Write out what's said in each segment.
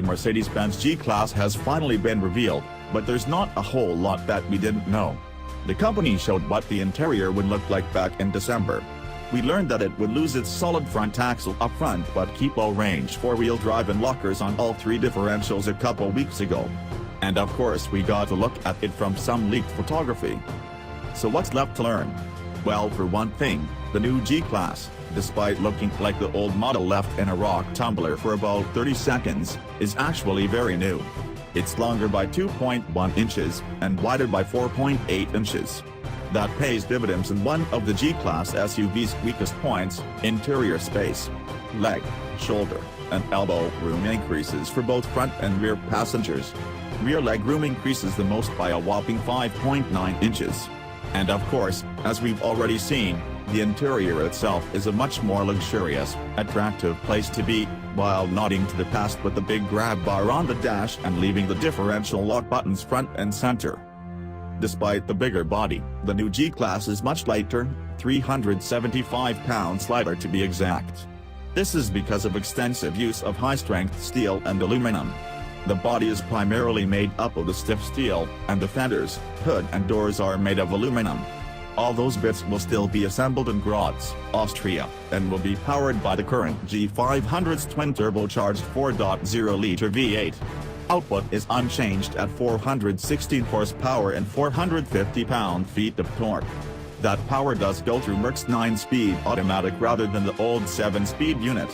Mercedes-Benz G Class has finally been revealed, but there's not a whole lot that we didn't know. The company showed what the interior would look like back in December. We learned that it would lose its solid front axle up front but keep low-range four-wheel drive and lockers on all three differentials a couple weeks ago. And of course we got to look at it from some leaked photography. So what's left to learn? Well, for one thing, the new G Class, despite looking like the old model left in a rock tumbler for about 30 seconds, is actually very new. It's longer by 2.1 inches and wider by 4.8 inches. That pays dividends in one of the G Class SUV's weakest points, interior space. Leg, shoulder, and elbow room increases for both front and rear passengers. Rear leg room increases the most by a whopping 5.9 inches. And of course, as we've already seen, the interior itself is a much more luxurious, attractive place to be, while nodding to the past with the big grab bar on the dash and leaving the differential lock buttons front and center. Despite the bigger body, the new G Class is much lighter, 375 pounds lighter to be exact. This is because of extensive use of high-strength steel and aluminum. The body is primarily made up of the stiff steel, and the fenders, hood and doors are made of aluminum. All those bits will still be assembled in Graz, Austria, and will be powered by the current G500's twin-turbocharged 4.0-liter V8. Output is unchanged at 416 horsepower and 450 pound-feet of torque. That power does go through Merc's 9-speed automatic rather than the old 7-speed unit.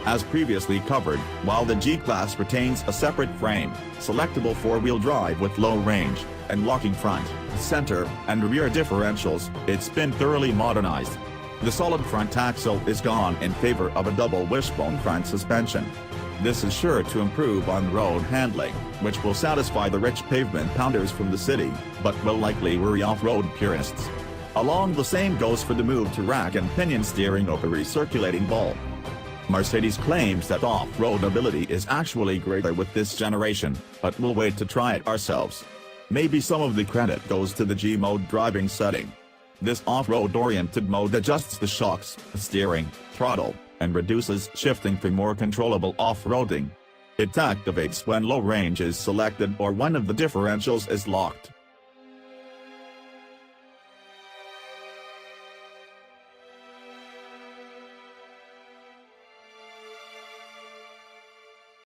As previously covered, while the G Class retains a separate frame, selectable four-wheel drive with low range, and locking front, center, and rear differentials, it's been thoroughly modernized. The solid front axle is gone in favor of a double wishbone front suspension. This is sure to improve on-road handling, which will satisfy the rich pavement pounders from the city, but will likely worry off-road purists. Along the same goes for the move to rack and pinion steering over recirculating ball. Mercedes claims that off-road ability is actually greater with this generation, but we'll wait to try it ourselves. Maybe some of the credit goes to the G-mode driving setting. This off-road-oriented mode adjusts the shocks, steering, throttle, and reduces shifting for more controllable off-roading. It activates when low range is selected or one of the differentials is locked.